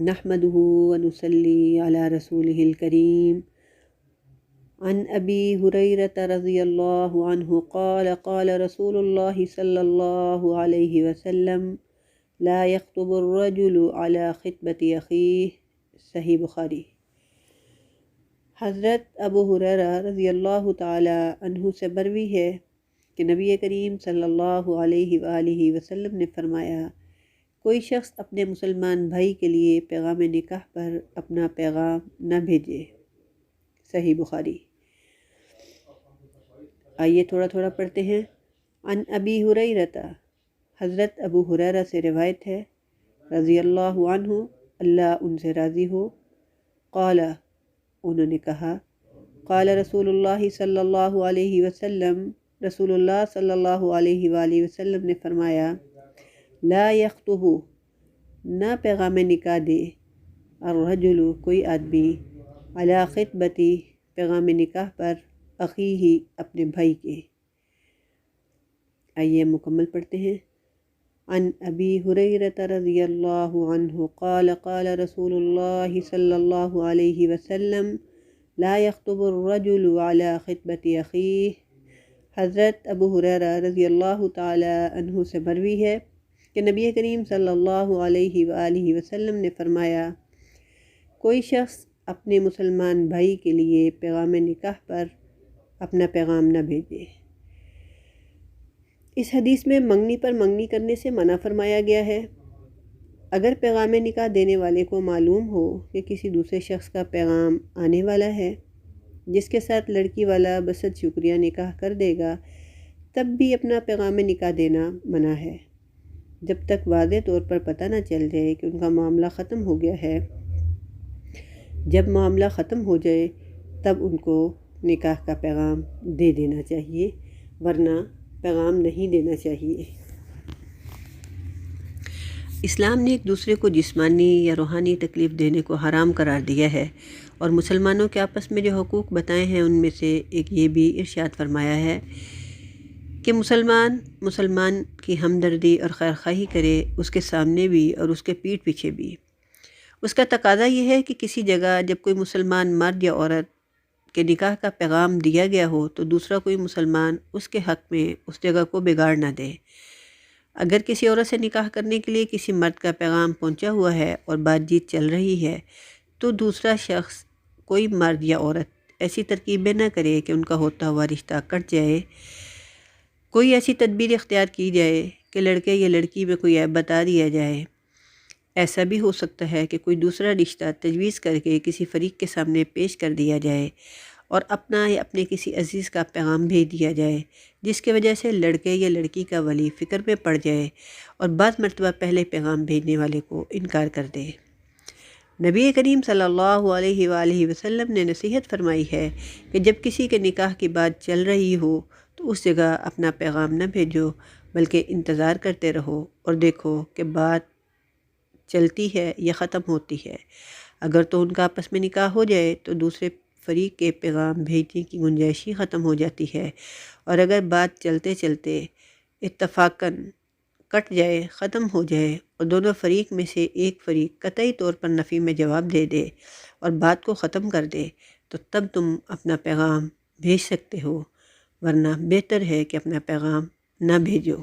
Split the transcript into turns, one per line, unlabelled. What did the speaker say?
نحمده ونصلي على رسوله الكريم عن أبي هريرة رضي الله عنه قال قال رسول الله صلى الله عليه وسلم لا يخطب الرجل على خطبة أخيه صحیح بخاری۔ حضرت ابو ہریرہ رضی اللہ تعالی عنہ سے مروی ہے کہ نبی کریم صلی اللہ علیہ وآلہ وسلم نے فرمایا، کوئی شخص اپنے مسلمان بھائی کے لیے پیغام نکاح پر اپنا پیغام نہ بھیجے۔ صحیح بخاری۔ آئیے تھوڑا تھوڑا پڑھتے ہیں۔ عن ابی ہریرہ، حضرت ابو ہریرہ سے روایت ہے، رضی اللہ عنہ، اللہ ان سے راضی ہو، قال، انہوں نے کہا، قال رسول اللہ صلی اللہ علیہ وسلم، رسول اللہ صلی اللہ علیہ وآلہ وسلم نے فرمایا، لا یخطب، نہ پیغام نکاح دے، الرجل، کوئی آدمی، علی خطبتی، پیغام نکاح پر، اخیہ، اپنے بھائی کے۔ آئیے مکمل پڑھتے ہیں۔ عن ابی ہریرہ رضی اللہ عنہ قال قال رسول اللہ صلی اللہ علیہ وسلم لا یخطب الرجل علی خطبۃ اخیہ۔ حضرت ابو ہریرہ رضی اللہ تعالی عنہ سے مروی ہے کہ نبی کریم صلی اللہ علیہ وآلہ وسلم نے فرمایا، کوئی شخص اپنے مسلمان بھائی کے لیے پیغام نکاح پر اپنا پیغام نہ بھیجے۔ اس حدیث میں منگنی پر منگنی کرنے سے منع فرمایا گیا ہے۔ اگر پیغام نکاح دینے والے کو معلوم ہو کہ کسی دوسرے شخص کا پیغام آنے والا ہے جس کے ساتھ لڑکی والا بصد شکریہ نکاح کر دے گا، تب بھی اپنا پیغام نکاح دینا منع ہے، جب تک واضح طور پر پتہ نہ چل جائے کہ ان کا معاملہ ختم ہو گیا ہے۔ جب معاملہ ختم ہو جائے تب ان کو نکاح کا پیغام دے دینا چاہیے، ورنہ پیغام نہیں دینا چاہیے۔ اسلام نے ایک دوسرے کو جسمانی یا روحانی تکلیف دینے کو حرام قرار دیا ہے، اور مسلمانوں کے آپس میں جو حقوق بتائے ہیں ان میں سے ایک یہ بھی ارشاد فرمایا ہے کہ مسلمان کی ہمدردی اور خیرخواہی کرے، اس کے سامنے بھی اور اس کے پیٹھ پیچھے بھی۔ اس کا تقاضا یہ ہے کہ کسی جگہ جب کوئی مسلمان مرد یا عورت کے نکاح کا پیغام دیا گیا ہو تو دوسرا کوئی مسلمان اس کے حق میں اس جگہ کو بگاڑ نہ دے۔ اگر کسی عورت سے نکاح کرنے کے لیے کسی مرد کا پیغام پہنچا ہوا ہے اور بات چیت چل رہی ہے تو دوسرا شخص، کوئی مرد یا عورت، ایسی ترکیبیں نہ کرے کہ ان کا ہوتا ہوا رشتہ کٹ جائے۔ کوئی ایسی تدبیر اختیار کی جائے کہ لڑکے یا لڑکی میں کوئی عیب بتا دیا جائے۔ ایسا بھی ہو سکتا ہے کہ کوئی دوسرا رشتہ تجویز کر کے کسی فریق کے سامنے پیش کر دیا جائے اور اپنا یا اپنے کسی عزیز کا پیغام بھیج دیا جائے، جس کی وجہ سے لڑکے یا لڑکی کا ولی فکر میں پڑ جائے اور بعض مرتبہ پہلے پیغام بھیجنے والے کو انکار کر دے۔ نبی کریم صلی اللہ علیہ وآلہ وسلم نے نصیحت فرمائی ہے کہ جب کسی کے نکاح کی بات چل رہی ہو تو اس جگہ اپنا پیغام نہ بھیجو، بلکہ انتظار کرتے رہو اور دیکھو کہ بات چلتی ہے یا ختم ہوتی ہے۔ اگر تو ان کا آپس میں نکاح ہو جائے تو دوسرے فریق کے پیغام بھیجنے کی گنجائش ہی ختم ہو جاتی ہے، اور اگر بات چلتے چلتے اتفاقاً کٹ جائے، ختم ہو جائے اور دونوں فریق میں سے ایک فریق قطعی طور پر نفی میں جواب دے دے اور بات کو ختم کر دے تو تب تم اپنا پیغام بھیج سکتے ہو، ورنہ بہتر ہے کہ اپنا پیغام نہ بھیجو۔